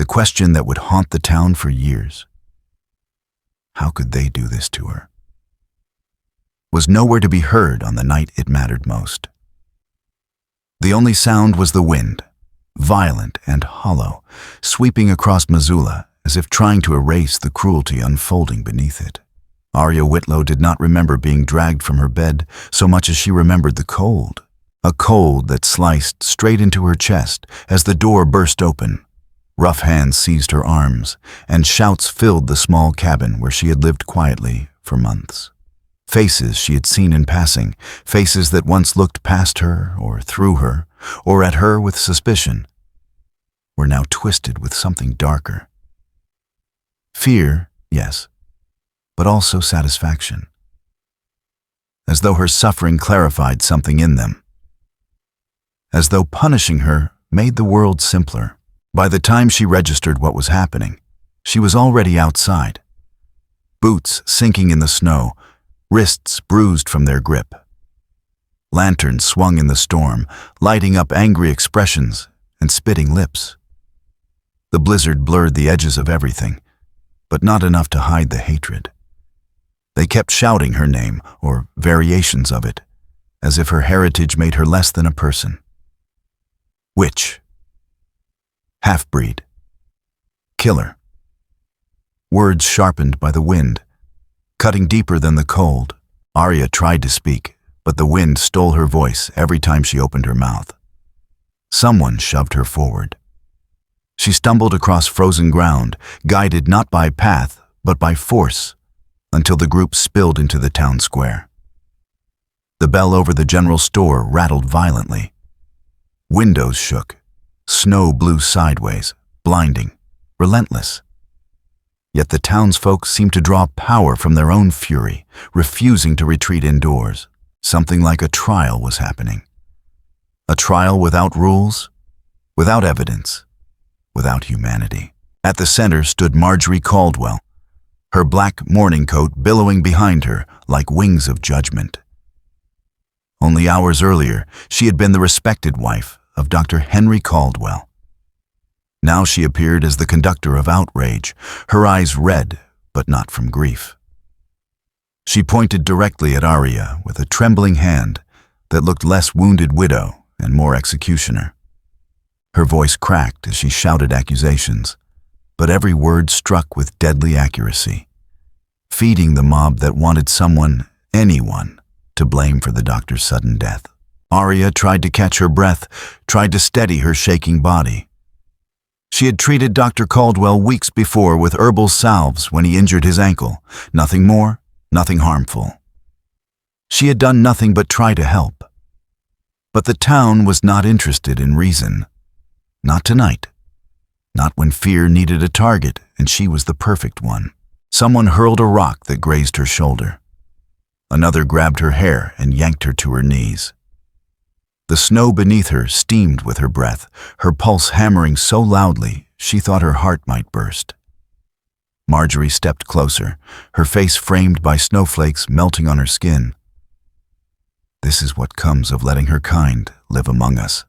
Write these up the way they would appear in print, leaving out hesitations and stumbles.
question that would haunt the town for years. How could they do this to her? Was nowhere to be heard on the night it mattered most. The only sound was the wind, violent and hollow, sweeping across Missoula as if trying to erase the cruelty unfolding beneath it. Aria Whitlow did not remember being dragged from her bed so much as she remembered the cold, a cold that sliced straight into her chest as the door burst open. Rough hands seized her arms, and shouts filled the small cabin where she had lived quietly for months. Faces she had seen in passing, faces that once looked past her or through her, or at her with suspicion, were now twisted with something darker. Fear, yes, but also satisfaction. As though her suffering clarified something in them. As though punishing her made the world simpler. By the time she registered what was happening, she was already outside. Boots sinking in the snow, wrists bruised from their grip. Lanterns swung in the storm, lighting up angry expressions and spitting lips. The blizzard blurred the edges of everything, but not enough to hide the hatred. They kept shouting her name, or variations of it, as if her heritage made her less than a person. Witch. Half-breed. Killer. Words sharpened by the wind, cutting deeper than the cold. Aria tried to speak, but the wind stole her voice every time she opened her mouth. Someone shoved her forward. She stumbled across frozen ground, guided not by path, but by force, until the group spilled into the town square. The bell over the general store rattled violently. Windows shook. Snow blew sideways, blinding, relentless. Yet the townsfolk seemed to draw power from their own fury, refusing to retreat indoors. Something like a trial was happening. A trial without rules, without evidence, without humanity. At the center stood Marjorie Caldwell, her black morning coat billowing behind her like wings of judgment. Only hours earlier, she had been the respected wife of Dr. Henry Caldwell. Now she appeared as the conductor of outrage, her eyes red, but not from grief. She pointed directly at Aria with a trembling hand that looked less wounded widow and more executioner. Her voice cracked as she shouted accusations, but every word struck with deadly accuracy, feeding the mob that wanted someone, anyone, to blame for the doctor's sudden death. Aria tried to catch her breath, tried to steady her shaking body. She had treated Dr. Caldwell weeks before with herbal salves when he injured his ankle. Nothing more, nothing harmful. She had done nothing but try to help. But the town was not interested in reason. Not tonight. Not when fear needed a target and she was the perfect one. Someone hurled a rock that grazed her shoulder. Another grabbed her hair and yanked her to her knees. The snow beneath her steamed with her breath, her pulse hammering so loudly she thought her heart might burst. Marjorie stepped closer, her face framed by snowflakes melting on her skin. "This is what comes of letting her kind live among us,"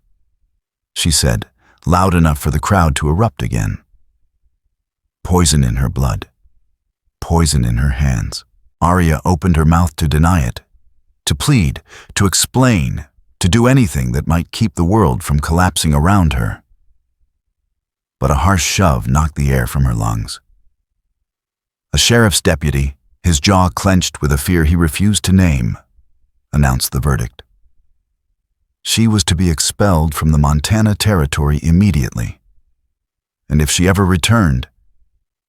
she said, loud enough for the crowd to erupt again. Poison in her blood, poison in her hands. Aria opened her mouth to deny it, to plead, to explain, to do anything that might keep the world from collapsing around her. But a harsh shove knocked the air from her lungs. A sheriff's deputy, his jaw clenched with a fear he refused to name, announced the verdict. She was to be expelled from the Montana Territory immediately, and if she ever returned,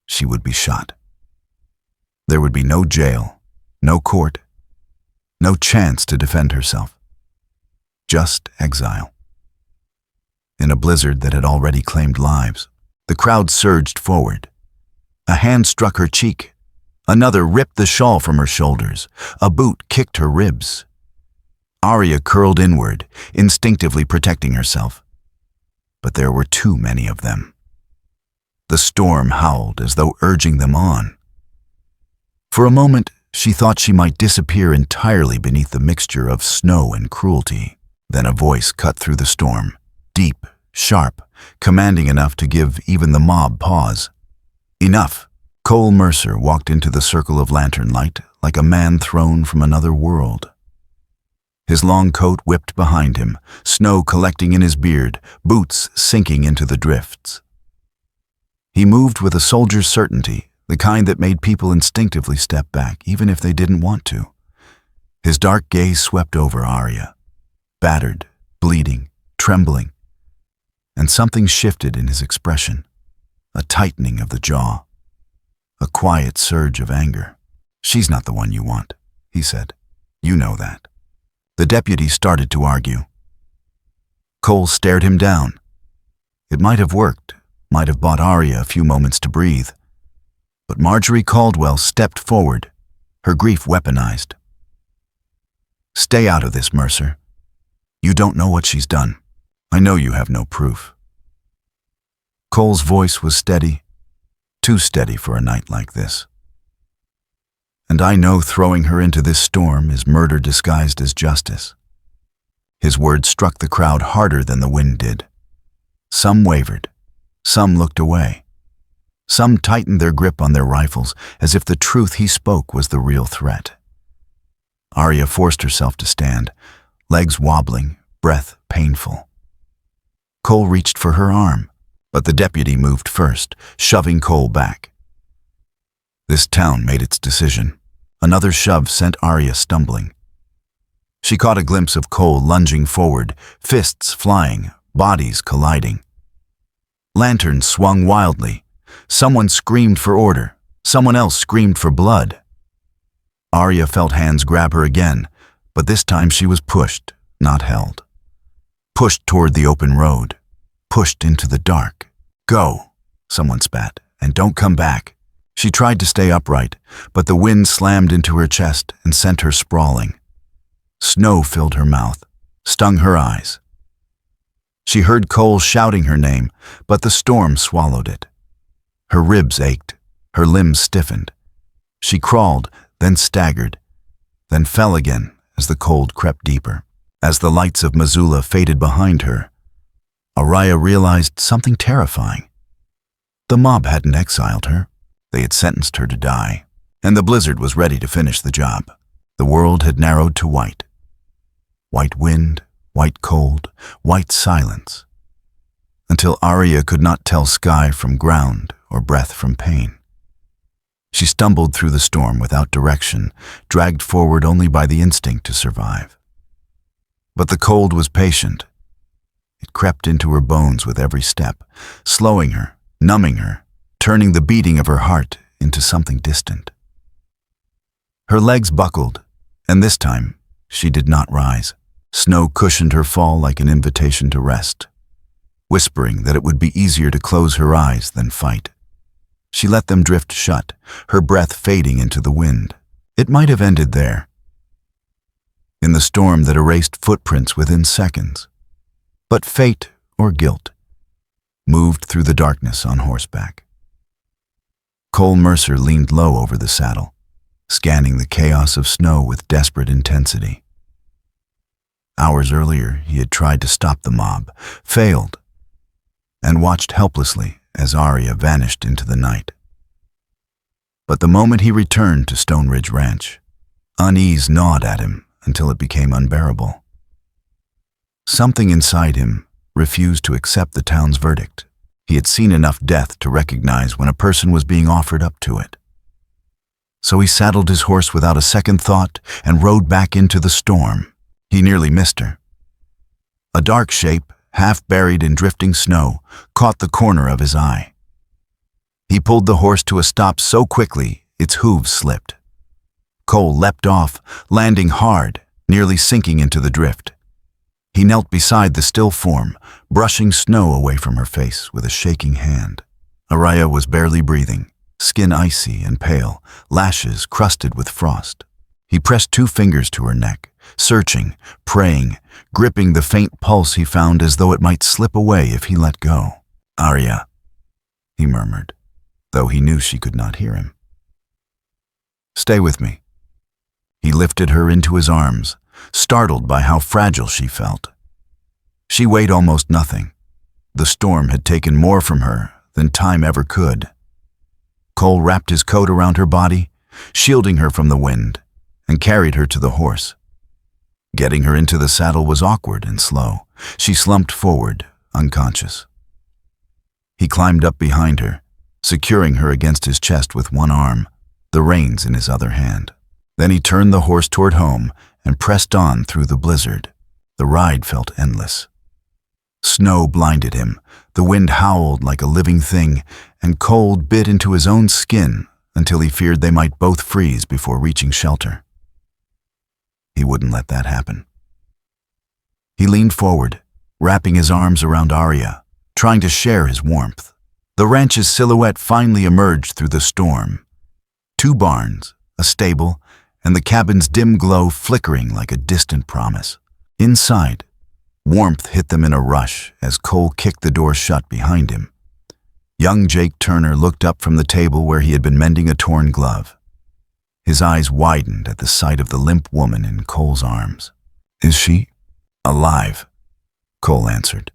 she would be shot. There would be no jail, no court, no chance to defend herself. Just exile. In a blizzard that had already claimed lives, the crowd surged forward. A hand struck her cheek. Another ripped the shawl from her shoulders. A boot kicked her ribs. Aria curled inward, instinctively protecting herself. But there were too many of them. The storm howled as though urging them on. For a moment, she thought she might disappear entirely beneath the mixture of snow and cruelty. Then a voice cut through the storm, deep, sharp, commanding enough to give even the mob pause. Enough. Cole Mercer walked into the circle of lantern light like a man thrown from another world. His long coat whipped behind him, snow collecting in his beard, boots sinking into the drifts. He moved with a soldier's certainty, the kind that made people instinctively step back, even if they didn't want to. His dark gaze swept over Aria, battered, bleeding, trembling, and something shifted in his expression, a tightening of the jaw, a quiet surge of anger. "She's not the one you want," he said. "You know that." The deputy started to argue. Cole stared him down. It might have worked, might have bought Aria a few moments to breathe. But Marjorie Caldwell stepped forward, her grief weaponized. "Stay out of this, Mercer. You don't know what she's done. I know you have no proof." Cole's voice was steady, too steady for a night like this. "And I know throwing her into this storm is murder disguised as justice." His words struck the crowd harder than the wind did. Some wavered, some looked away. Some tightened their grip on their rifles as if the truth he spoke was the real threat. Aria forced herself to stand, legs wobbling, breath painful. Cole reached for her arm, but the deputy moved first, shoving Cole back. This town made its decision. Another shove sent Aria stumbling. She caught a glimpse of Cole lunging forward, fists flying, bodies colliding. Lanterns swung wildly. Someone screamed for order. Someone else screamed for blood. Aria felt hands grab her again, but this time she was pushed, not held. Pushed toward the open road. Pushed into the dark. "Go," someone spat, "and don't come back." She tried to stay upright, but the wind slammed into her chest and sent her sprawling. Snow filled her mouth, stung her eyes. She heard Cole shouting her name, but the storm swallowed it. Her ribs ached, her limbs stiffened. She crawled, then staggered, then fell again as the cold crept deeper. As the lights of Missoula faded behind her, Aria realized something terrifying. The mob hadn't exiled her. They had sentenced her to die, and the blizzard was ready to finish the job. The world had narrowed to white. White wind, white cold, white silence, until Aria could not tell sky from ground or breath from pain. She stumbled through the storm without direction, dragged forward only by the instinct to survive. But the cold was patient. It crept into her bones with every step, slowing her, numbing her, turning the beating of her heart into something distant. Her legs buckled, and this time she did not rise. Snow cushioned her fall like an invitation to rest, whispering that it would be easier to close her eyes than fight. She let them drift shut, her breath fading into the wind. It might have ended there, in the storm that erased footprints within seconds. But fate, or guilt, moved through the darkness on horseback. Cole Mercer leaned low over the saddle, scanning the chaos of snow with desperate intensity. Hours earlier, he had tried to stop the mob, failed, and watched helplessly as Aria vanished into the night. But the moment he returned to Stone Ridge Ranch, unease gnawed at him until it became unbearable. Something inside him refused to accept the town's verdict. He had seen enough death to recognize when a person was being offered up to it. So he saddled his horse without a second thought and rode back into the storm. He nearly missed her. A dark shape, half buried in drifting snow, caught the corner of his eye. He pulled the horse to a stop so quickly its hooves slipped. Cole leapt off, landing hard, nearly sinking into the drift. He knelt beside the still form, brushing snow away from her face with a shaking hand. Aria was barely breathing, skin icy and pale, lashes crusted with frost. He pressed 2 fingers to her neck, searching, praying, gripping the faint pulse he found as though it might slip away if he let go. "Aria," he murmured, though he knew she could not hear him. "Stay with me." He lifted her into his arms, startled by how fragile she felt. She weighed almost nothing, The storm had taken more from her than time ever could. Cole wrapped his coat around her body, shielding her from the wind, and carried her to the horse. Getting her into the saddle was awkward and slow. She slumped forward, unconscious. He climbed up behind her, securing her against his chest with one arm, the reins in his other hand. Then he turned the horse toward home and pressed on through the blizzard. The ride felt endless. Snow blinded him, the wind howled like a living thing, and cold bit into his own skin until he feared they might both freeze before reaching shelter. He wouldn't let that happen. He leaned forward, wrapping his arms around Aria, trying to share his warmth. The ranch's silhouette finally emerged through the storm. 2 barns, a stable, and the cabin's dim glow flickering like a distant promise. Inside, warmth hit them in a rush as Cole kicked the door shut behind him. Young Jake Turner looked up from the table where he had been mending a torn glove. His eyes widened at the sight of the limp woman in Cole's arms. "Is she alive?" Cole answered,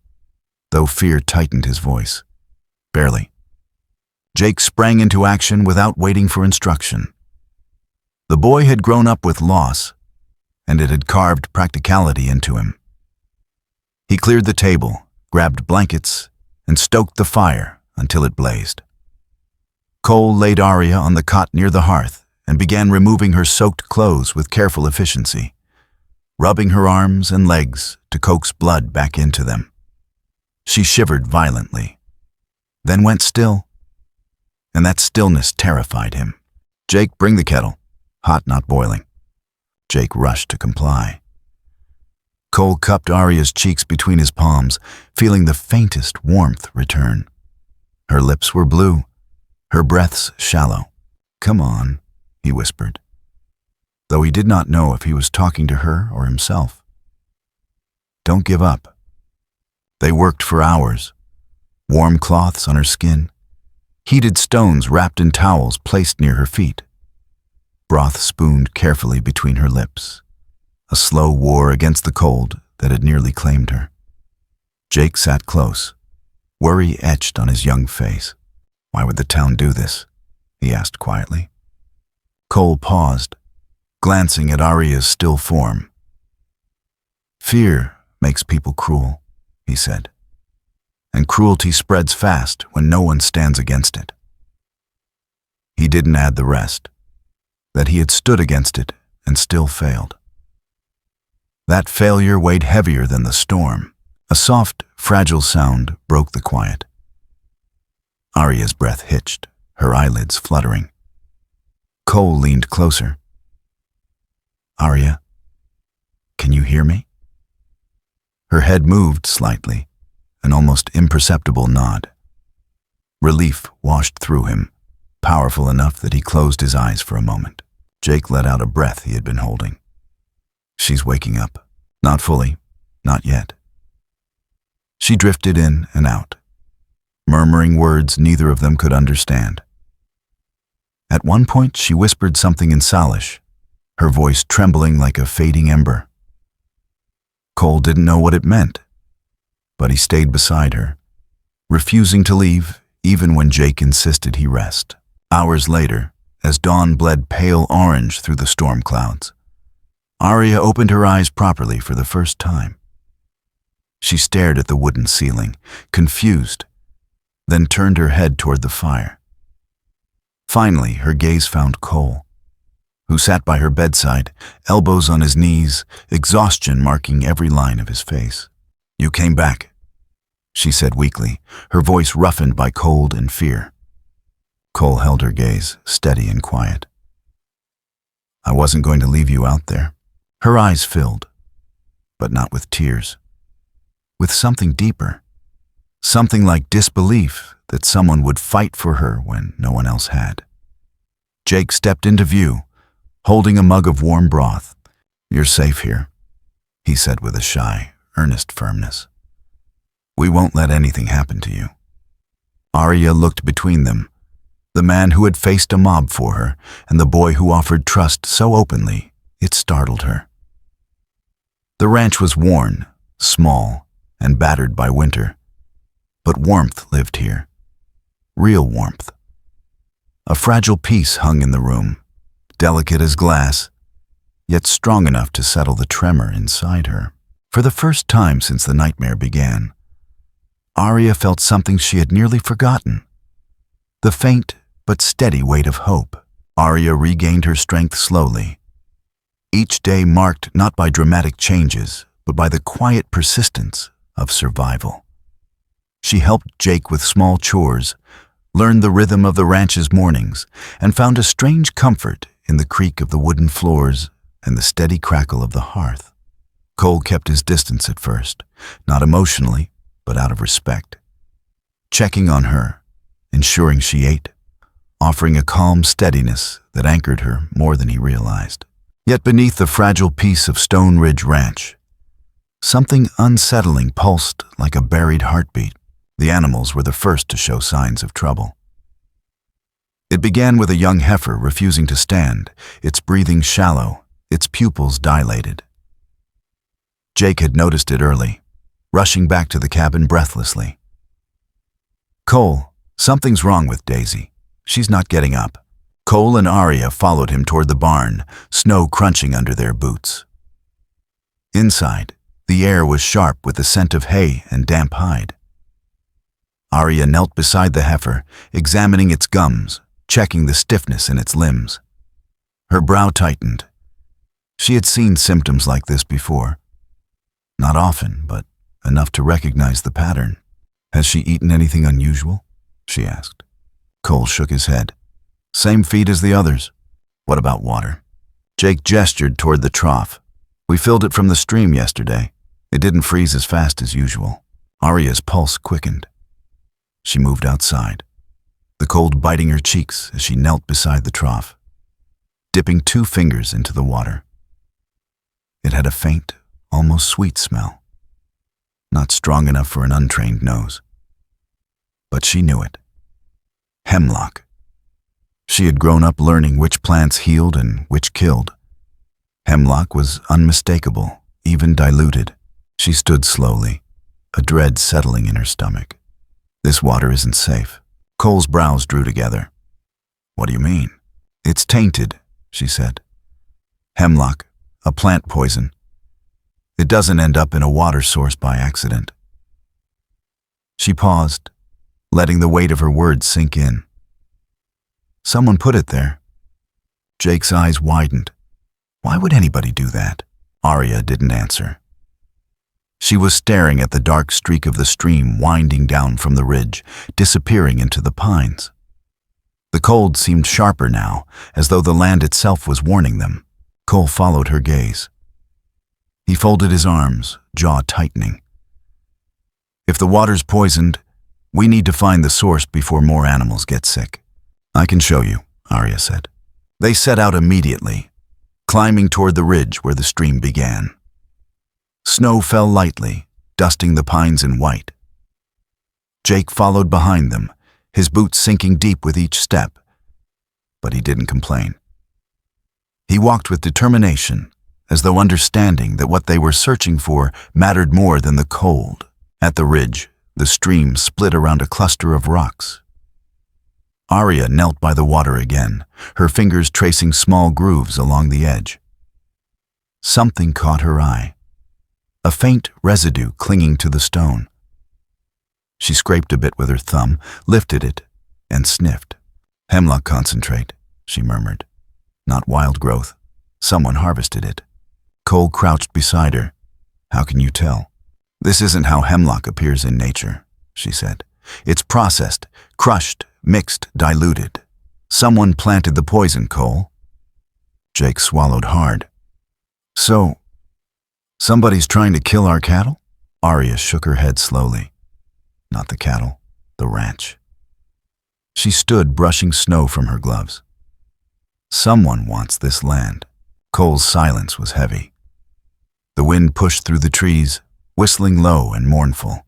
though fear tightened his voice. "Barely." Jake sprang into action without waiting for instruction. The boy had grown up with loss, and it had carved practicality into him. He cleared the table, grabbed blankets, and stoked the fire until it blazed. Cole laid Aria on the cot near the hearth and began removing her soaked clothes with careful efficiency, rubbing her arms and legs to coax blood back into them. She shivered violently, then went still, and that stillness terrified him. "Jake, bring the kettle. Hot, not boiling." Jake rushed to comply. Cole cupped Aria's cheeks between his palms, feeling the faintest warmth return. Her lips were blue, her breaths shallow. "Come on," he whispered, though he did not know if he was talking to her or himself. "Don't give up." They worked for hours. Warm cloths on her skin, heated stones wrapped in towels placed near her feet, broth spooned carefully between her lips, a slow war against the cold that had nearly claimed her. Jake sat close, worry etched on his young face. "Why would the town do this?" he asked quietly. Cole paused, glancing at Aria's still form. "Fear makes people cruel," he said, "and cruelty spreads fast when no one stands against it." He didn't add the rest, that he had stood against it and still failed. That failure weighed heavier than the storm. A soft, fragile sound broke the quiet. Aria's breath hitched, her eyelids fluttering. Cole leaned closer. "Aria, can you hear me?" Her head moved slightly, an almost imperceptible nod. Relief washed through him, powerful enough that he closed his eyes for a moment. Jake let out a breath he had been holding. "She's waking up." "Not fully, not yet." She drifted in and out, murmuring words neither of them could understand. At one point she whispered something in Salish, her voice trembling like a fading ember. Cole didn't know what it meant, but he stayed beside her, refusing to leave even when Jake insisted he rest. Hours later, as dawn bled pale orange through the storm clouds, Aria opened her eyes properly for the first time. She stared at the wooden ceiling, confused, then turned her head toward the fire. Finally, her gaze found Cole, who sat by her bedside, elbows on his knees, exhaustion marking every line of his face. "You came back," she said weakly, her voice roughened by cold and fear. Cole held her gaze, steady and quiet. "I wasn't going to leave you out there." Her eyes filled, but not with tears. With something deeper, something like disbelief that someone would fight for her when no one else had. Jake stepped into view, holding a mug of warm broth. "You're safe here," he said with a shy, earnest firmness. "We won't let anything happen to you." Aria looked between them, the man who had faced a mob for her, and the boy who offered trust so openly it startled her. The ranch was worn, small, and battered by winter, But warmth lived here. Real warmth. A fragile peace hung in the room, delicate as glass, yet strong enough to settle the tremor inside her. For the first time since the nightmare began, Aria felt something she had nearly forgotten. The faint but steady weight of hope. Aria regained her strength slowly. Each day marked not by dramatic changes, but by the quiet persistence of survival. She helped Jake with small chores, learned the rhythm of the ranch's mornings, and found a strange comfort in the creak of the wooden floors and the steady crackle of the hearth. Cole kept his distance at first, not emotionally, but out of respect. Checking on her, ensuring she ate, offering a calm steadiness that anchored her more than he realized. Yet beneath the fragile peace of Stone Ridge Ranch, something unsettling pulsed like a buried heartbeat. The animals were the first to show signs of trouble. It began with a young heifer refusing to stand, its breathing shallow, its pupils dilated. Jake had noticed it early, rushing back to the cabin breathlessly. "Cole, something's wrong with Daisy. She's not getting up." Cole and Aria followed him toward the barn, snow crunching under their boots. Inside, the air was sharp with the scent of hay and damp hide. Aria knelt beside the heifer, examining its gums, checking the stiffness in its limbs. Her brow tightened. She had seen symptoms like this before. Not often, but enough to recognize the pattern. "Has she eaten anything unusual?" she asked. Cole shook his head. "Same feed as the others." "What about water?" Jake gestured toward the trough. "We filled it from the stream yesterday. It didn't freeze as fast as usual." Aria's pulse quickened. She moved outside, the cold biting her cheeks as she knelt beside the trough, dipping 2 fingers into the water. It had a faint, almost sweet smell, not strong enough for an untrained nose. But she knew it. Hemlock. She had grown up learning which plants healed and which killed. Hemlock was unmistakable, even diluted. She stood slowly, a dread settling in her stomach. "This water isn't safe." Cole's brows drew together. "What do you mean?" "It's tainted," she said. "Hemlock, a plant poison. It doesn't end up in a water source by accident." She paused, letting the weight of her words sink in. "Someone put it there." Jake's eyes widened. Why would anybody do that? Aria didn't answer. She was staring at the dark streak of the stream winding down from the ridge, disappearing into the pines. The cold seemed sharper now, as though the land itself was warning them. Cole followed her gaze. He folded his arms, jaw tightening. "If the water's poisoned, we need to find the source before more animals get sick." "I can show you," Aria said. They set out immediately, climbing toward the ridge where the stream began. Snow fell lightly, dusting the pines in white. Jake followed behind them, his boots sinking deep with each step, but he didn't complain. He walked with determination, as though understanding that what they were searching for mattered more than the cold. At the ridge, the stream split around a cluster of rocks. Aria knelt by the water again, her fingers tracing small grooves along the edge. Something caught her eye, a faint residue clinging to the stone. She scraped a bit with her thumb, lifted it, and sniffed. "Hemlock concentrate," she murmured. "Not wild growth. Someone harvested it." Cole crouched beside her. "How can you tell?" "This isn't how hemlock appears in nature," she said. "It's processed, crushed, mixed, diluted. Someone planted the poison, Cole." Jake swallowed hard. "So, somebody's trying to kill our cattle?" Aria shook her head slowly. "Not the cattle, the ranch." She stood brushing snow from her gloves. "Someone wants this land." Cole's silence was heavy. The wind pushed through the trees, whistling low and mournful.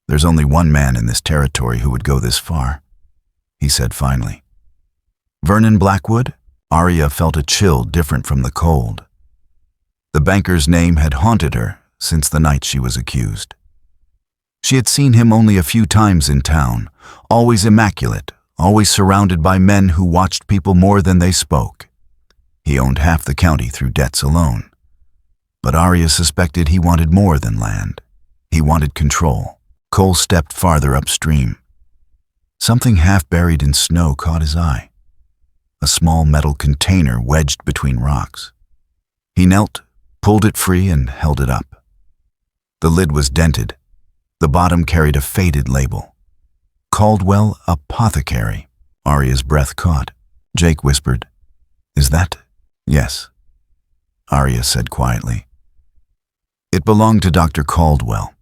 "There's only one man in this territory who would go this far," he said finally. "Vernon Blackwood?" Aria felt a chill different from the cold. The banker's name had haunted her since the night she was accused. She had seen him only a few times in town, always immaculate, always surrounded by men who watched people more than they spoke. He owned half the county through debts alone. But Aria suspected he wanted more than land. He wanted control. Cole stepped farther upstream. Something half buried in snow caught his eye. A small metal container wedged between rocks. He knelt, pulled it free, and held it up. The lid was dented. The bottom carried a faded label. Caldwell Apothecary. Aria's breath caught. Jake whispered, "Is that?" "Yes," Aria said quietly. It belonged to Dr. Caldwell.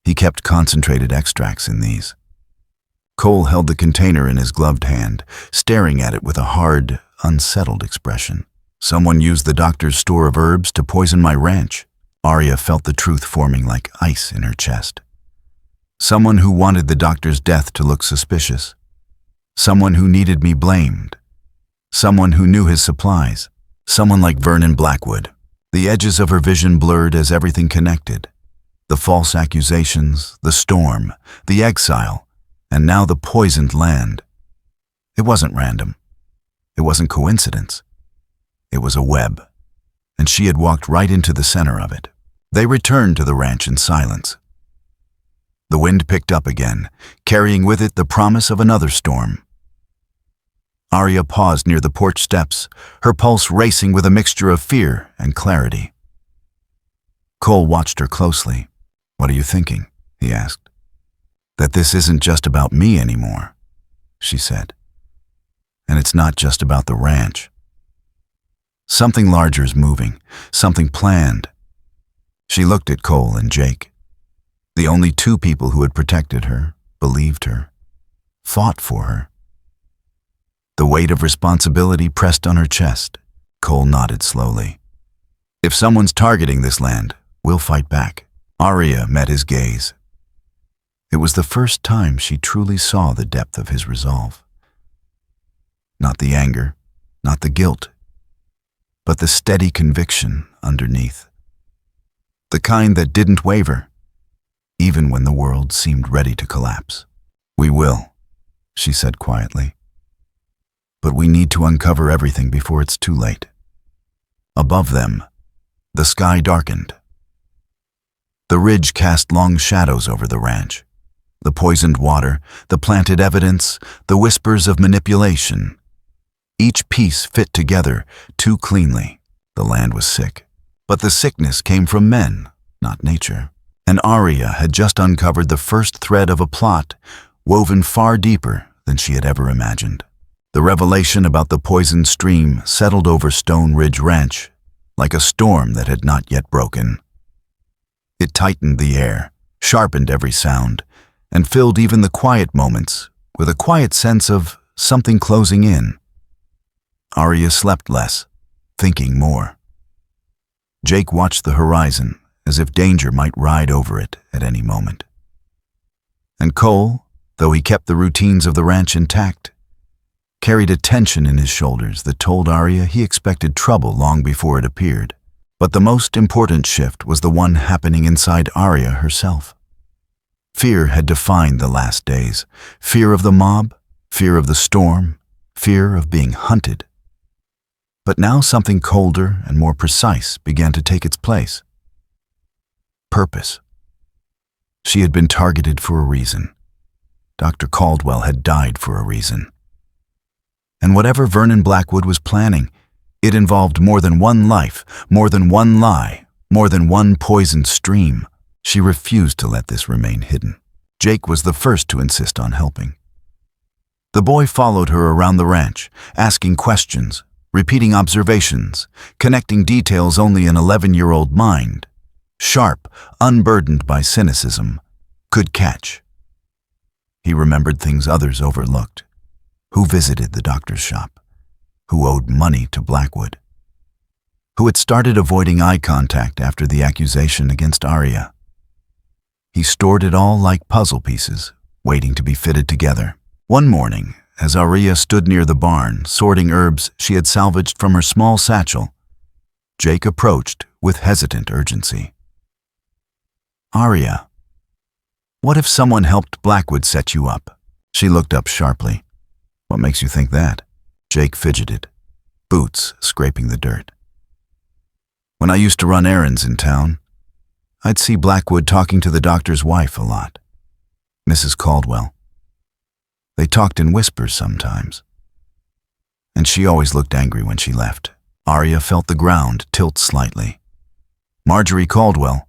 He kept concentrated extracts in these. Cole held the container in his gloved hand, staring at it with a hard, unsettled expression. "Someone used the doctor's store of herbs to poison my ranch." Aria felt the truth forming like ice in her chest. Someone who wanted the doctor's death to look suspicious. Someone who needed me blamed. Someone who knew his supplies. Someone like Vernon Blackwood. The edges of her vision blurred as everything connected. The false accusations, the storm, the exile, and now the poisoned land. It wasn't random. It wasn't coincidence. It was a web, and she had walked right into the center of it. They returned to the ranch in silence. The wind picked up again, carrying with it the promise of another storm. Aria paused near the porch steps, her pulse racing with a mixture of fear and clarity. Cole watched her closely. "What are you thinking?" he asked. "That this isn't just about me anymore," she said. "And it's not just about the ranch. Something larger is moving, something planned." She looked at Cole and Jake, the only two people who had protected her, believed her, fought for her. The weight of responsibility pressed on her chest. Cole nodded slowly. "If someone's targeting this land, we'll fight back." Aria met his gaze. It was the first time she truly saw the depth of his resolve. Not the anger, not the guilt, but the steady conviction underneath. The kind that didn't waver, even when the world seemed ready to collapse. "We will," she said quietly. "But we need to uncover everything before it's too late." Above them, the sky darkened. The ridge cast long shadows over the ranch. The poisoned water, the planted evidence, the whispers of manipulation. Each piece fit together too cleanly. The land was sick. But the sickness came from men, not nature. And Aria had just uncovered the first thread of a plot woven far deeper than she had ever imagined. The revelation about the poisoned stream settled over Stone Ridge Ranch like a storm that had not yet broken. It tightened the air, sharpened every sound, and filled even the quiet moments with a quiet sense of something closing in. Aria slept less, thinking more. Jake watched the horizon as if danger might ride over it at any moment. And Cole, though he kept the routines of the ranch intact, carried a tension in his shoulders that told Aria he expected trouble long before it appeared. But the most important shift was the one happening inside Aria herself. Fear had defined the last days. Fear of the mob, fear of the storm, fear of being hunted. But now something colder and more precise began to take its place. Purpose. She had been targeted for a reason. Dr. Caldwell had died for a reason. And whatever Vernon Blackwood was planning, it involved more than one life, more than one lie, more than one poisoned stream. She refused to let this remain hidden. Jake was the first to insist on helping. The boy followed her around the ranch, asking questions, repeating observations, connecting details only an 11-year-old mind, sharp, unburdened by cynicism, could catch. He remembered things others overlooked. Who visited the doctor's shop? Who owed money to Blackwood? Who had started avoiding eye contact after the accusation against Aria? He stored it all like puzzle pieces, waiting to be fitted together. One morning, as Aria stood near the barn, sorting herbs she had salvaged from her small satchel, Jake approached with hesitant urgency. "Aria," What if someone helped Blackwood set you up? She looked up sharply. What makes you think that? Jake fidgeted, boots scraping the dirt. When I used to run errands in town, I'd see Blackwood talking to the doctor's wife a lot, Mrs. Caldwell. They talked in whispers sometimes, and she always looked angry when she left. Aria felt the ground tilt slightly. Marjorie Caldwell,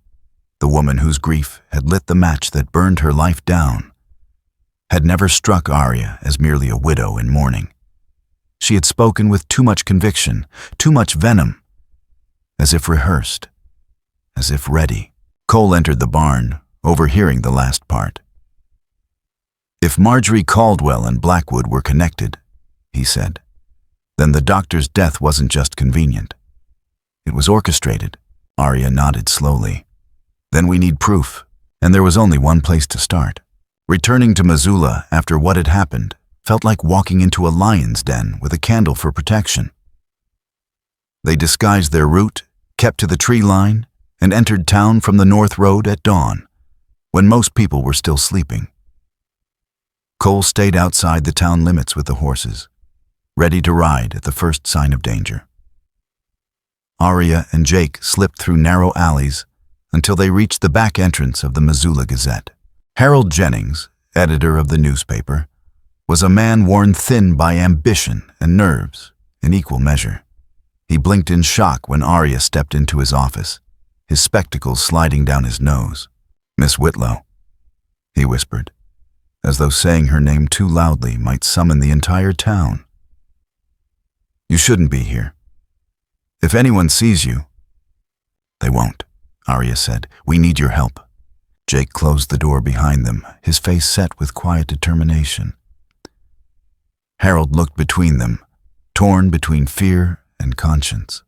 the woman whose grief had lit the match that burned her life down, had never struck Aria as merely a widow in mourning. She had spoken with too much conviction, too much venom, as if rehearsed, as if ready. Cole entered the barn, overhearing the last part. If Marjorie Caldwell and Blackwood were connected, he said, then the doctor's death wasn't just convenient. It was orchestrated. Aria nodded slowly. Then we need proof, and there was only one place to start. Returning to Missoula after what had happened felt like walking into a lion's den with a candle for protection. They disguised their route, kept to the tree line, and entered town from the north road at dawn, when most people were still sleeping. Cole stayed outside the town limits with the horses, ready to ride at the first sign of danger. Aria and Jake slipped through narrow alleys until they reached the back entrance of the Missoula Gazette. Harold Jennings, editor of the newspaper, was a man worn thin by ambition and nerves in equal measure. He blinked in shock when Aria stepped into his office, his spectacles sliding down his nose. "Miss Whitlow," he whispered, as though saying her name too loudly might summon the entire town. "You shouldn't be here. If anyone sees you—" "They won't," Aria said. "We need your help." Jake closed the door behind them, his face set with quiet determination. Harold looked between them, torn between fear and conscience.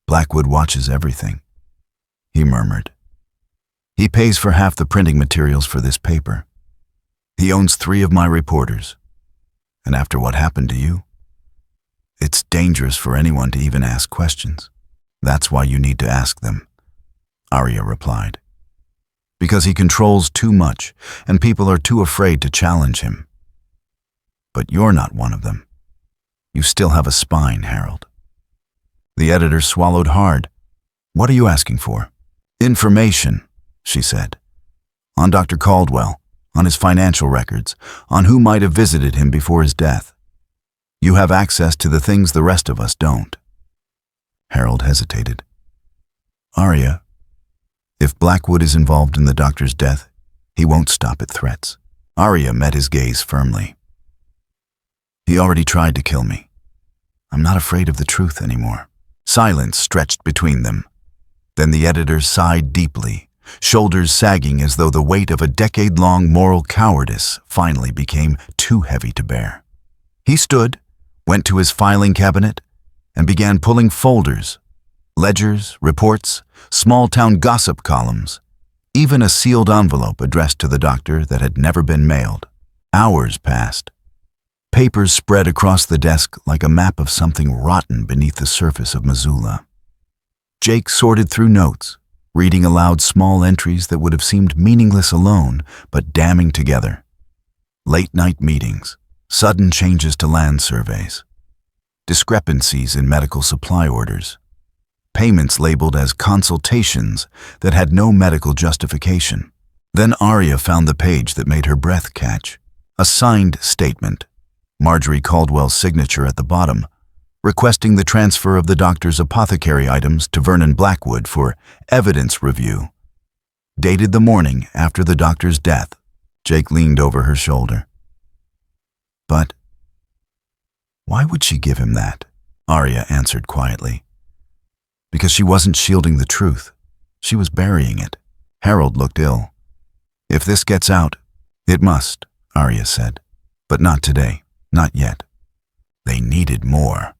"Blackwood watches everything," he murmured. "He pays for half the printing materials for this paper. He owns 3 of my reporters. And after what happened to you, it's dangerous for anyone to even ask questions." "That's why you need to ask them," Aria replied. "Because he controls too much, and people are too afraid to challenge him. But you're not one of them. You still have a spine, Harold." The editor swallowed hard. "What are you asking for?" "Information," she said. "On Dr. Caldwell, on his financial records, on who might have visited him before his death. You have access to the things the rest of us don't." Harold hesitated. "Aria, if Blackwood is involved in the doctor's death, he won't stop at threats." Aria met his gaze firmly. "He already tried to kill me. I'm not afraid of the truth anymore." Silence stretched between them. Then the editor sighed deeply, shoulders sagging as though the weight of a decade-long moral cowardice finally became too heavy to bear. He stood, went to his filing cabinet, and began pulling folders, ledgers, reports, small-town gossip columns, even a sealed envelope addressed to the doctor that had never been mailed. Hours passed. Papers spread across the desk like a map of something rotten beneath the surface of Missoula. Jake sorted through notes, reading aloud small entries that would have seemed meaningless alone, but damning together. Late-night meetings, sudden changes to land surveys, discrepancies in medical supply orders, payments labeled as consultations that had no medical justification. Then Aria found the page that made her breath catch. A signed statement, Marjorie Caldwell's signature at the bottom, requesting the transfer of the doctor's apothecary items to Vernon Blackwood for evidence review. Dated the morning after the doctor's death. Jake leaned over her shoulder. "But why would she give him that?" Aria answered quietly. "Because she wasn't shielding the truth. She was burying it." Harold looked ill. "If this gets out—" "It must," Aria said. "But not today. Not yet." They needed more.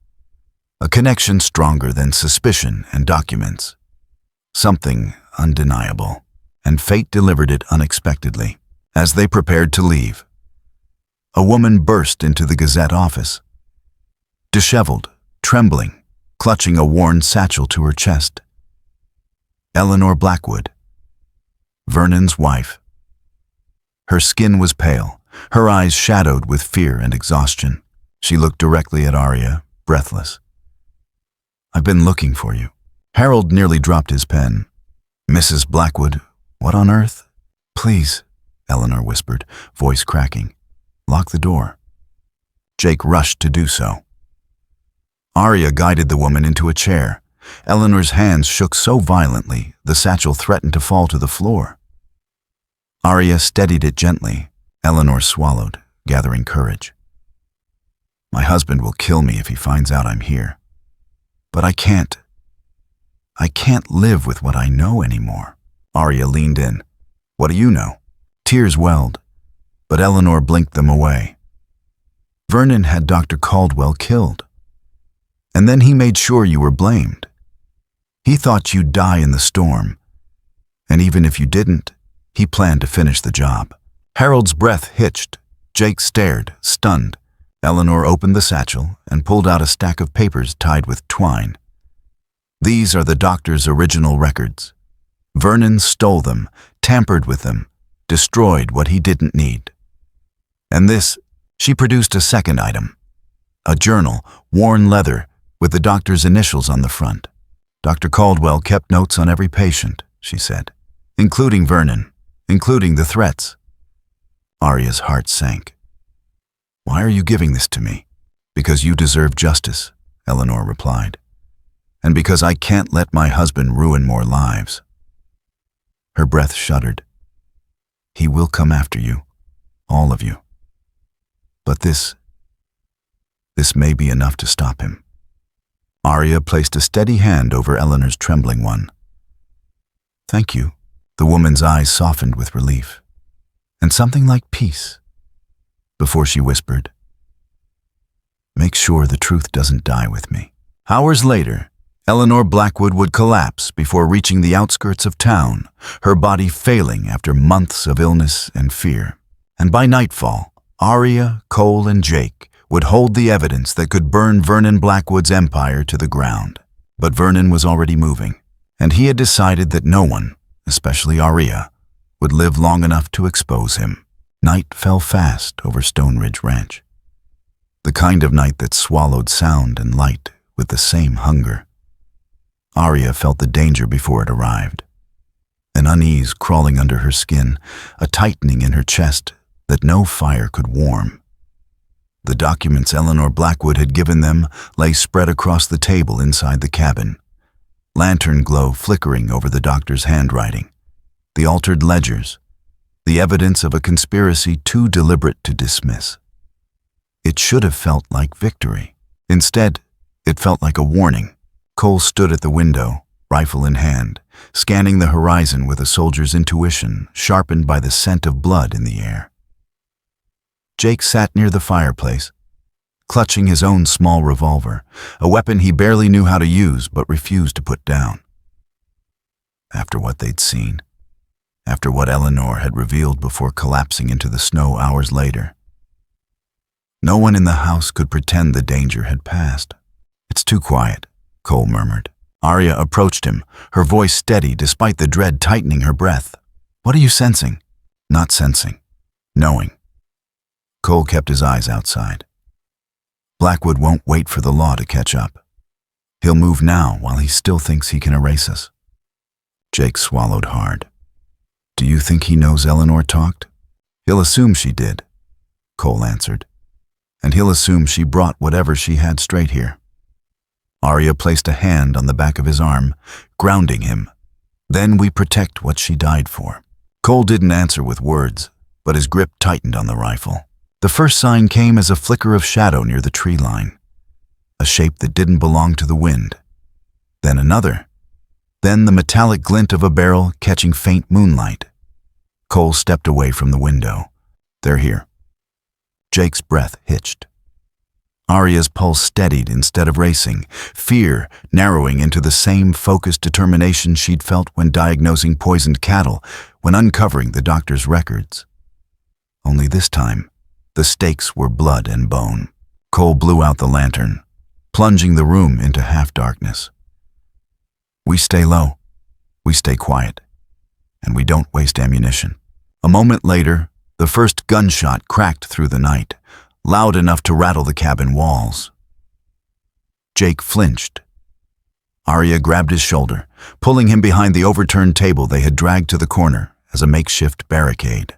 A connection stronger than suspicion and documents. Something undeniable. And fate delivered it unexpectedly. As they prepared to leave, a woman burst into the Gazette office. Disheveled, trembling, clutching a worn satchel to her chest. Eleanor Blackwood. Vernon's wife. Her skin was pale, her eyes shadowed with fear and exhaustion. She looked directly at Aria, breathless. "I've been looking for you." Harold nearly dropped his pen. "Mrs. Blackwood, what on earth?" "Please," Eleanor whispered, voice cracking. "Lock the door." Jake rushed to do so. Aria guided the woman into a chair. Eleanor's hands shook so violently, the satchel threatened to fall to the floor. Aria steadied it gently. Eleanor swallowed, gathering courage. "My husband will kill me if he finds out I'm here. But I can't live with what I know anymore." Aria leaned in. "What do you know?" Tears welled, but Eleanor blinked them away. "Vernon had Dr. Caldwell killed. And then he made sure you were blamed. He thought you'd die in the storm. And even if you didn't, he planned to finish the job." Harold's breath hitched. Jake stared, stunned. Eleanor opened the satchel and pulled out a stack of papers tied with twine. "These are the doctor's original records. Vernon stole them, tampered with them, destroyed what he didn't need. And this," she produced a second item. A journal, worn leather, with the doctor's initials on the front. "Dr. Caldwell kept notes on every patient," she said, "including Vernon, including the threats." Aria's heart sank. "Why are you giving this to me?" "Because you deserve justice," Eleanor replied. "And because I can't let my husband ruin more lives." Her breath shuddered. "He will come after you, all of you. But this may be enough to stop him." Aria placed a steady hand over Eleanor's trembling one. "Thank you." The woman's eyes softened with relief, and something like peace, before she whispered, "Make sure the truth doesn't die with me." Hours later, Eleanor Blackwood would collapse before reaching the outskirts of town, her body failing after months of illness and fear. And by nightfall, Aria, Cole, and Jake would hold the evidence that could burn Vernon Blackwood's empire to the ground. But Vernon was already moving, and he had decided that no one, especially Aria, would live long enough to expose him. Night fell fast over Stone Ridge Ranch. The kind of night that swallowed sound and light with the same hunger. Aria felt the danger before it arrived. An unease crawling under her skin, a tightening in her chest that no fire could warm. The documents Eleanor Blackwood had given them lay spread across the table inside the cabin. Lantern glow flickering over the doctor's handwriting, the altered ledgers, the evidence of a conspiracy too deliberate to dismiss. It should have felt like victory. Instead, it felt like a warning. Cole stood at the window, rifle in hand, scanning the horizon with a soldier's intuition sharpened by the scent of blood in the air. Jake sat near the fireplace, clutching his own small revolver, a weapon he barely knew how to use but refused to put down. After what they'd seen, after what Eleanor had revealed before collapsing into the snow hours later, no one in the house could pretend the danger had passed. "It's too quiet," Cole murmured. Aria approached him, her voice steady despite the dread tightening her breath. "What are you sensing?" "Not sensing. Knowing." Cole kept his eyes outside. "Blackwood won't wait for the law to catch up. He'll move now while he still thinks he can erase us." Jake swallowed hard. "Do you think he knows Eleanor talked?" "He'll assume she did," Cole answered. "And he'll assume she brought whatever she had straight here." Aria placed a hand on the back of his arm, grounding him. "Then we protect what she died for." Cole didn't answer with words, but his grip tightened on the rifle. The first sign came as a flicker of shadow near the tree line, a shape that didn't belong to the wind. Then another. Then the metallic glint of a barrel catching faint moonlight. Cole stepped away from the window. "They're here." Jake's breath hitched. Aria's pulse steadied instead of racing, fear narrowing into the same focused determination she'd felt when diagnosing poisoned cattle, when uncovering the doctor's records. Only this time, the stakes were blood and bone. Cole blew out the lantern, plunging the room into half-darkness. "We stay low. We stay quiet. and we don't waste ammunition. A moment later, the first gunshot cracked through the night, loud enough to rattle the cabin walls. Jake flinched. Aria grabbed his shoulder, pulling him behind the overturned table they had dragged to the corner as a makeshift barricade.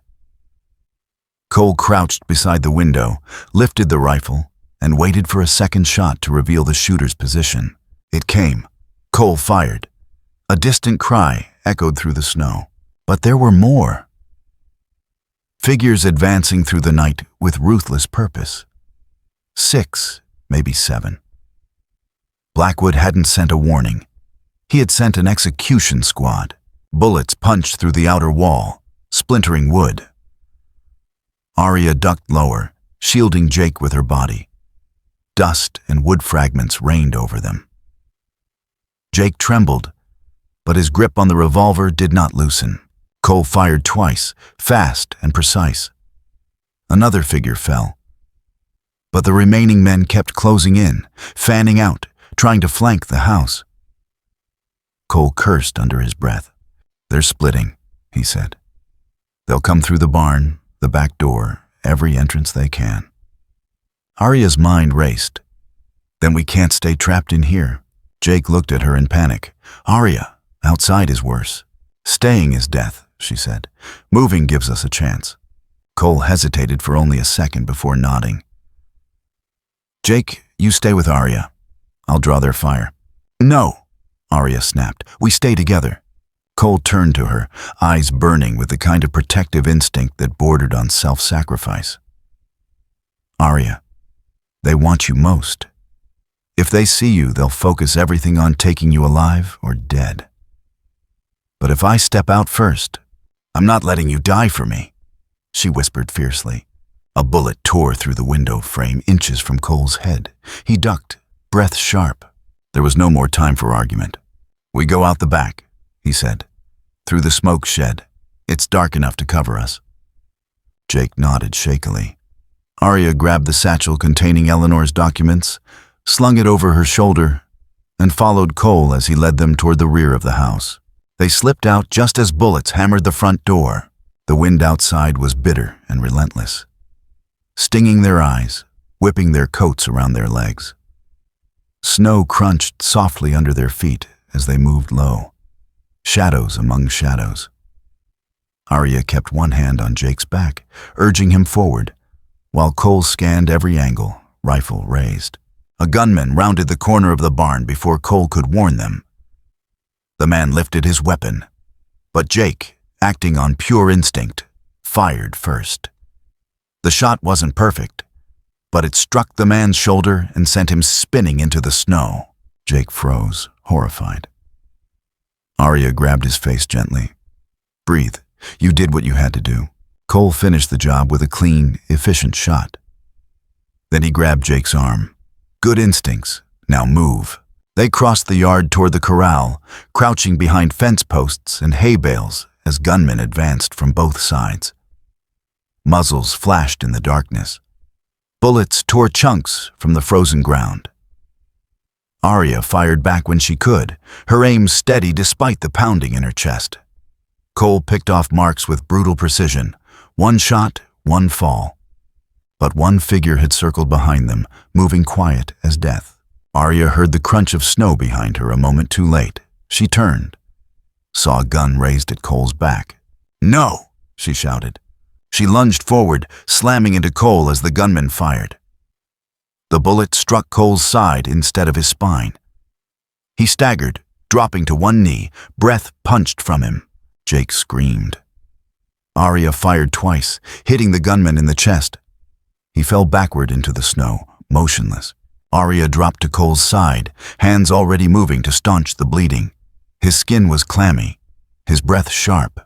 Cole crouched beside the window, lifted the rifle, and waited for a second shot to reveal the shooter's position. It came. Cole fired. A distant cry echoed through the snow. But there were more. Figures advancing through the night with ruthless purpose. 6, maybe 7. Blackwood hadn't sent a warning. He had sent an execution squad. Bullets punched through the outer wall, splintering wood. Aria ducked lower, shielding Jake with her body. Dust and wood fragments rained over them. Jake trembled, but his grip on the revolver did not loosen. Cole fired twice, fast and precise. Another figure fell. But the remaining men kept closing in, fanning out, trying to flank the house. Cole cursed under his breath. "They're splitting," he said. "They'll come through the barn, the back door, every entrance they can." Aria's mind raced. "Then we can't stay trapped in here." Jake looked at her in panic. "Aria, outside is worse. Staying is death," she said. "Moving gives us a chance." Cole hesitated for only a second before nodding. "Jake, you stay with Aria. I'll draw their fire." "No," Aria snapped. "We stay together." Cole turned to her, eyes burning with the kind of protective instinct that bordered on self-sacrifice. "Aria, they want you most. If they see you, they'll focus everything on taking you alive or dead. But if I step out first, I'm not letting you die for me," she whispered fiercely. A bullet tore through the window frame inches from Cole's head. He ducked, breath sharp. There was no more time for argument. "We go out the back," he said. "Through the smoke shed. It's dark enough to cover us." Jake nodded shakily. Aria grabbed the satchel containing Eleanor's documents, slung it over her shoulder, and followed Cole as he led them toward the rear of the house. They slipped out just as bullets hammered the front door. The wind outside was bitter and relentless, stinging their eyes, whipping their coats around their legs. Snow crunched softly under their feet as they moved low, shadows among shadows. Aria kept one hand on Jake's back, urging him forward, while Cole scanned every angle, rifle raised. A gunman rounded the corner of the barn before Cole could warn them. The man lifted his weapon, but Jake, acting on pure instinct, fired first. The shot wasn't perfect, but it struck the man's shoulder and sent him spinning into the snow. Jake froze, horrified. Aria grabbed his face gently. "Breathe. You did what you had to do." Cole finished the job with a clean, efficient shot. Then he grabbed Jake's arm. "Good instincts. Now move." They crossed the yard toward the corral, crouching behind fence posts and hay bales as gunmen advanced from both sides. Muzzles flashed in the darkness. Bullets tore chunks from the frozen ground. Aria fired back when she could, her aim steady despite the pounding in her chest. Cole picked off marks with brutal precision. One shot, one fall. But one figure had circled behind them, moving quiet as death. Aria heard the crunch of snow behind her a moment too late. She turned, saw a gun raised at Cole's back. "No!" she shouted. She lunged forward, slamming into Cole as the gunman fired. The bullet struck Cole's side instead of his spine. He staggered, dropping to one knee, breath punched from him. Jake screamed. Aria fired twice, hitting the gunman in the chest. He fell backward into the snow, motionless. Aria dropped to Cole's side, hands already moving to staunch the bleeding. His skin was clammy, his breath sharp.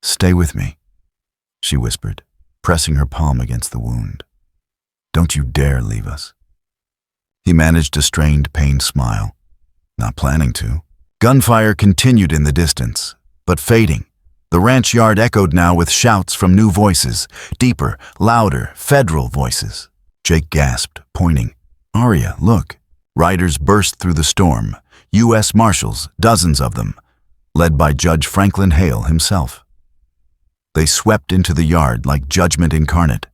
"Stay with me," she whispered, pressing her palm against the wound. "Don't you dare leave us." He managed a strained, pained smile. Not planning to. Gunfire continued in the distance, but fading. The ranch yard echoed now with shouts from new voices, deeper, louder, federal voices. Jake gasped, pointing. "Aria, look." Riders burst through the storm, U.S. Marshals, dozens of them, led by Judge Franklin Hale himself. They swept into the yard like judgment incarnate,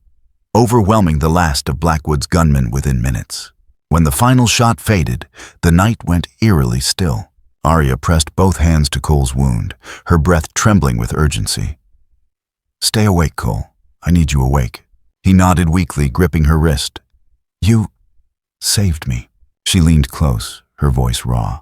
overwhelming the last of Blackwood's gunmen within minutes. When the final shot faded, the night went eerily still. Aria pressed both hands to Cole's wound, her breath trembling with urgency. "Stay awake, Cole. I need you awake." He nodded weakly, gripping her wrist. "You saved me." She leaned close, her voice raw.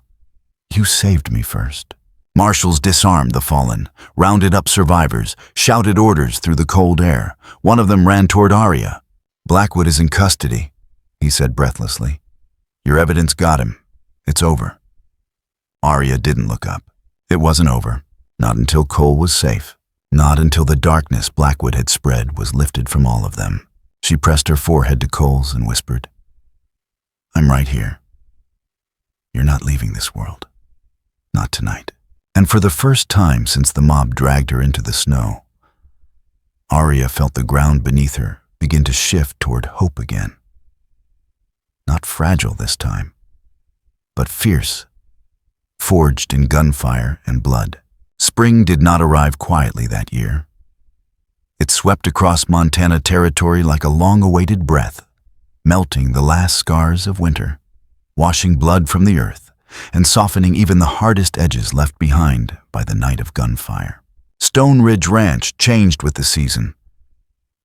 "You saved me first." Marshals disarmed the fallen, rounded up survivors, shouted orders through the cold air. One of them ran toward Aria. "Blackwood is in custody," he said breathlessly. "Your evidence got him. It's over." Aria didn't look up. It wasn't over. Not until Cole was safe. Not until the darkness Blackwood had spread was lifted from all of them. She pressed her forehead to Cole's and whispered, "I'm right here. You're not leaving this world. Not tonight." And for the first time since the mob dragged her into the snow, Aria felt the ground beneath her begin to shift toward hope again. Not fragile this time, but fierce, forged in gunfire and blood. Spring did not arrive quietly that year. It swept across Montana territory like a long-awaited breath, melting the last scars of winter, washing blood from the earth, and softening even the hardest edges left behind by the night of gunfire. Stone Ridge Ranch changed with the season,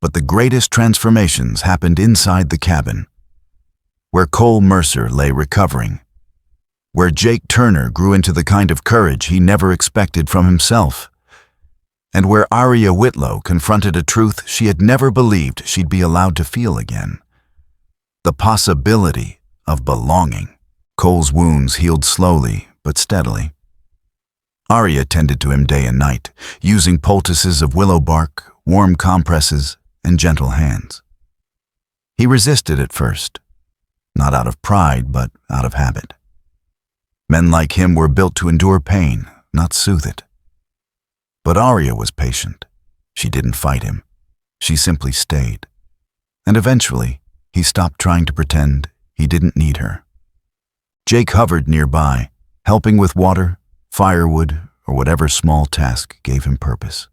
but the greatest transformations happened inside the cabin, where Cole Mercer lay recovering, where Jake Turner grew into the kind of courage he never expected from himself, and where Aria Whitlow confronted a truth she had never believed she'd be allowed to feel again: the possibility of belonging. Cole's wounds healed slowly but steadily. Aria tended to him day and night, using poultices of willow bark, warm compresses, and gentle hands. He resisted at first, not out of pride but out of habit. Men like him were built to endure pain, not soothe it. But Aria was patient. She didn't fight him. She simply stayed. And eventually, he stopped trying to pretend he didn't need her. Jake hovered nearby, helping with water, firewood, or whatever small task gave him purpose.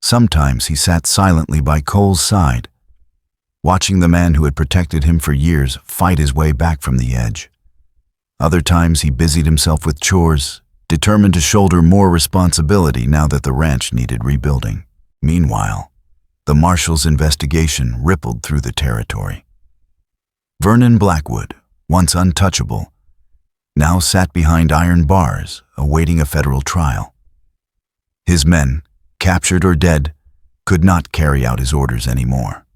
Sometimes he sat silently by Cole's side, watching the man who had protected him for years fight his way back from the edge. Other times he busied himself with chores, determined to shoulder more responsibility now that the ranch needed rebuilding. Meanwhile, the marshal's investigation rippled through the territory. Vernon Blackwood, once untouchable, now sat behind iron bars, awaiting a federal trial. His men, captured or dead, could not carry out his orders anymore.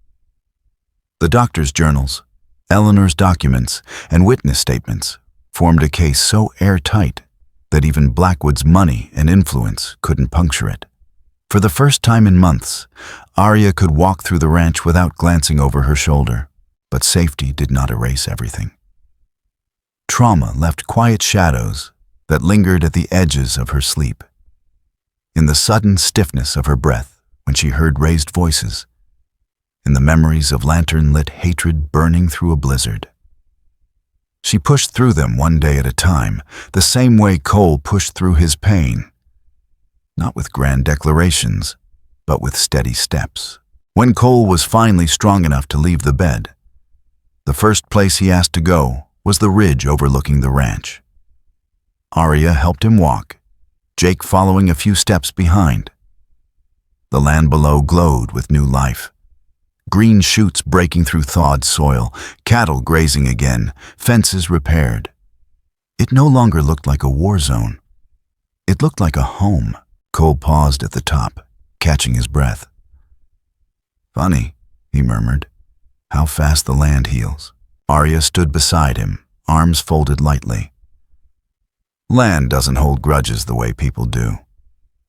The doctor's journals, Eleanor's documents, and witness statements formed a case so airtight that even Blackwood's money and influence couldn't puncture it. For the first time in months, Aria could walk through the ranch without glancing over her shoulder, but safety did not erase everything. Trauma left quiet shadows that lingered at the edges of her sleep. In the sudden stiffness of her breath when she heard raised voices, in the memories of lantern-lit hatred burning through a blizzard. She pushed through them one day at a time, the same way Cole pushed through his pain. Not with grand declarations, but with steady steps. When Cole was finally strong enough to leave the bed, the first place he asked to go was the ridge overlooking the ranch. Aria helped him walk, Jake following a few steps behind. The land below glowed with new life. Green shoots breaking through thawed soil, cattle grazing again, fences repaired. It no longer looked like a war zone. It looked like a home. Cole paused at the top, catching his breath. "Funny," he murmured, "how fast the land heals." Aria stood beside him, arms folded lightly. Land doesn't hold grudges the way people do.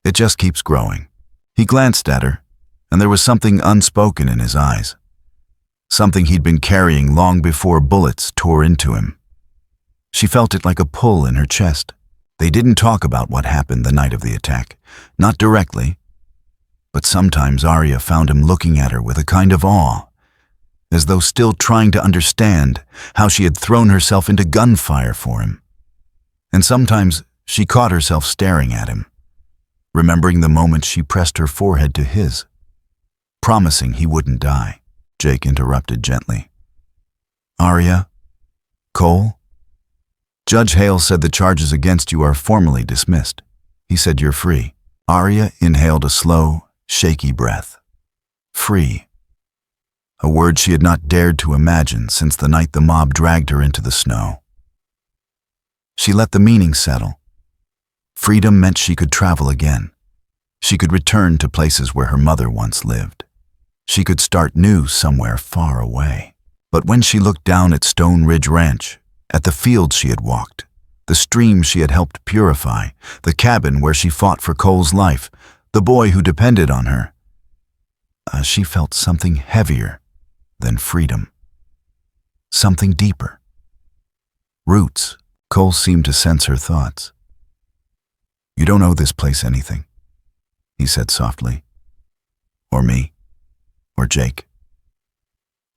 It just keeps growing. He glanced at her, and there was something unspoken in his eyes. Something he'd been carrying long before bullets tore into him. She felt it like a pull in her chest. They didn't talk about what happened the night of the attack, not directly, but sometimes Aria found him looking at her with a kind of awe, as though still trying to understand how she had thrown herself into gunfire for him. And sometimes she caught herself staring at him, remembering the moment she pressed her forehead to his, promising he wouldn't die. Jake interrupted gently. Aria? Cole? Judge Hale said the charges against you are formally dismissed. He said you're free. Aria inhaled a slow, shaky breath. Free. A word she had not dared to imagine since the night the mob dragged her into the snow. She let the meaning settle. Freedom meant she could travel again. She could return to places where her mother once lived. She could start new somewhere far away. But when she looked down at Stone Ridge Ranch, at the fields she had walked, the stream she had helped purify, the cabin where she fought for Cole's life, the boy who depended on her, she felt something heavier than freedom. Something deeper. Roots. Cole seemed to sense her thoughts. You don't owe this place anything, he said softly. Or me. Or Jake.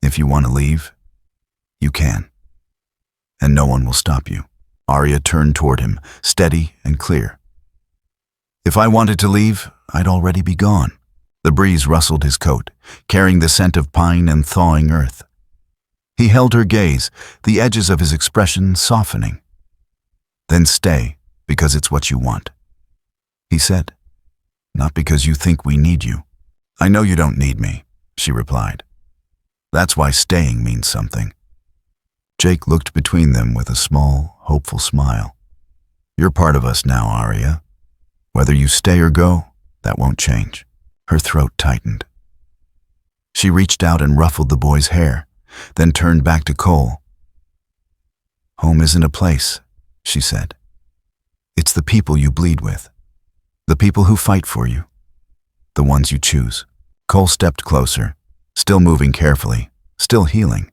If you want to leave, you can. And no one will stop you. Aria turned toward him, steady and clear. If I wanted to leave, I'd already be gone. The breeze rustled his coat, carrying the scent of pine and thawing earth. He held her gaze, the edges of his expression softening. Then stay, because it's what you want, he said. Not because you think we need you. I know you don't need me, she replied. That's why staying means something. Jake looked between them with a small, hopeful smile. You're part of us now, Aria. Whether you stay or go, that won't change. Her throat tightened. She reached out and ruffled the boy's hair, then turned back to Cole. Home isn't a place, she said. It's the people you bleed with. The people who fight for you. The ones you choose. Cole stepped closer, still moving carefully, still healing.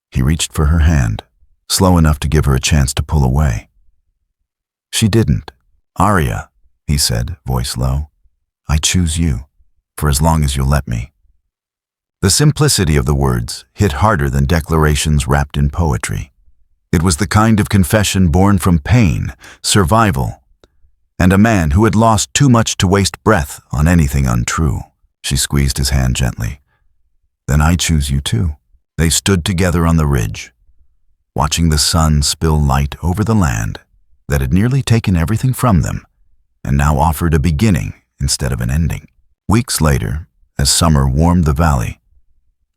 He reached for her hand, slow enough to give her a chance to pull away. She didn't. Aria, he said, voice low, I choose you, for as long as you'll let me. The simplicity of the words hit harder than declarations wrapped in poetry. It was the kind of confession born from pain, survival, and a man who had lost too much to waste breath on anything untrue. She squeezed his hand gently. Then I choose you too. They stood together on the ridge, watching the sun spill light over the land that had nearly taken everything from them and now offered a beginning instead of an ending. Weeks later, as summer warmed the valley,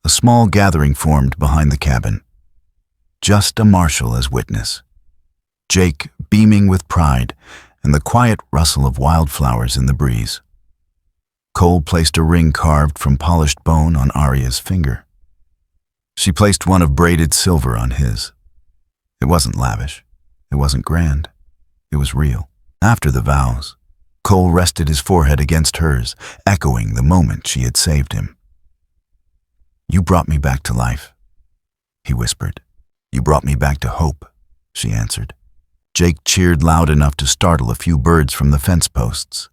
a small gathering formed behind the cabin. Just a marshal as witness. Jake beaming with pride and the quiet rustle of wildflowers in the breeze. Cole placed a ring carved from polished bone on Aria's finger. She placed one of braided silver on his. It wasn't lavish. It wasn't grand. It was real. After the vows, Cole rested his forehead against hers, echoing the moment she had saved him. You brought me back to life, he whispered. You brought me back to hope, she answered. Jake cheered loud enough to startle a few birds from the fence posts.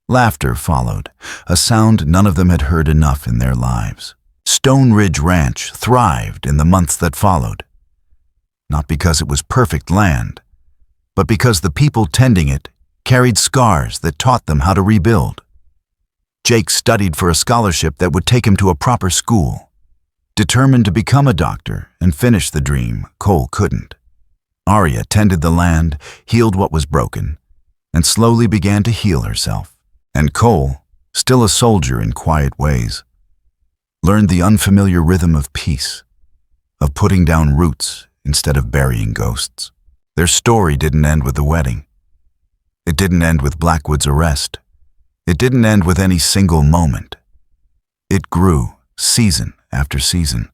Laughter followed, a sound none of them had heard enough in their lives. Stone Ridge Ranch thrived in the months that followed. Not because it was perfect land, but because the people tending it carried scars that taught them how to rebuild. Jake studied for a scholarship that would take him to a proper school. Determined to become a doctor and finish the dream, Cole couldn't. Aria tended the land, healed what was broken, and slowly began to heal herself. And Cole, still a soldier in quiet ways, learned the unfamiliar rhythm of peace, of putting down roots instead of burying ghosts. Their story didn't end with the wedding. It didn't end with Blackwood's arrest. It didn't end with any single moment. It grew, season after season,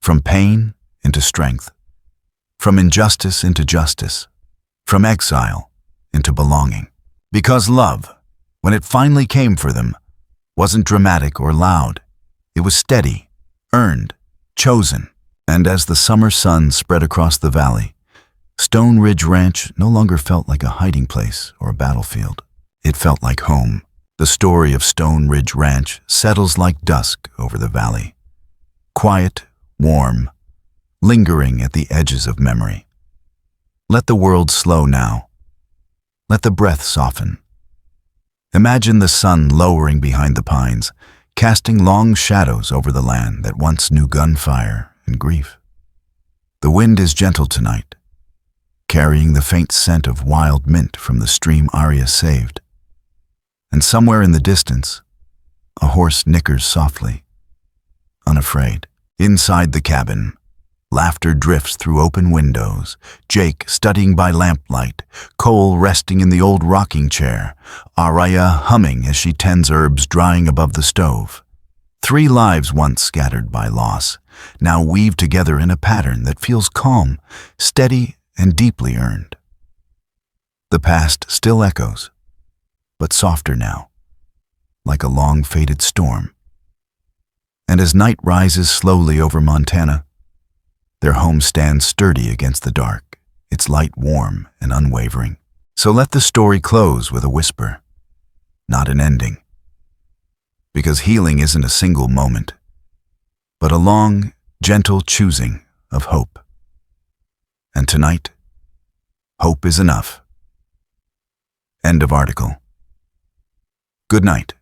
from pain into strength, from injustice into justice, from exile into belonging. Because love, when it finally came for them, wasn't dramatic or loud. It was steady, earned, chosen. And as the summer sun spread across the valley, Stone Ridge Ranch no longer felt like a hiding place or a battlefield. It felt like home. The story of Stone Ridge Ranch settles like dusk over the valley. Quiet, warm, lingering at the edges of memory. Let the world slow now. Let the breath soften. Imagine the sun lowering behind the pines, casting long shadows over the land that once knew gunfire and grief. The wind is gentle tonight, carrying the faint scent of wild mint from the stream Aria saved. And somewhere in the distance, a horse nickers softly, unafraid. Inside the cabin, laughter drifts through open windows, Jake studying by lamplight, Cole resting in the old rocking chair, Aria humming as she tends herbs drying above the stove. 3 lives once scattered by loss, now weave together in a pattern that feels calm, steady, and deeply earned. The past still echoes, but softer now, like a long-faded storm. And as night rises slowly over Montana, their home stands sturdy against the dark, its light warm and unwavering. So let the story close with a whisper, not an ending. Because healing isn't a single moment, but a long, gentle choosing of hope. And tonight, hope is enough. End of article. Good night.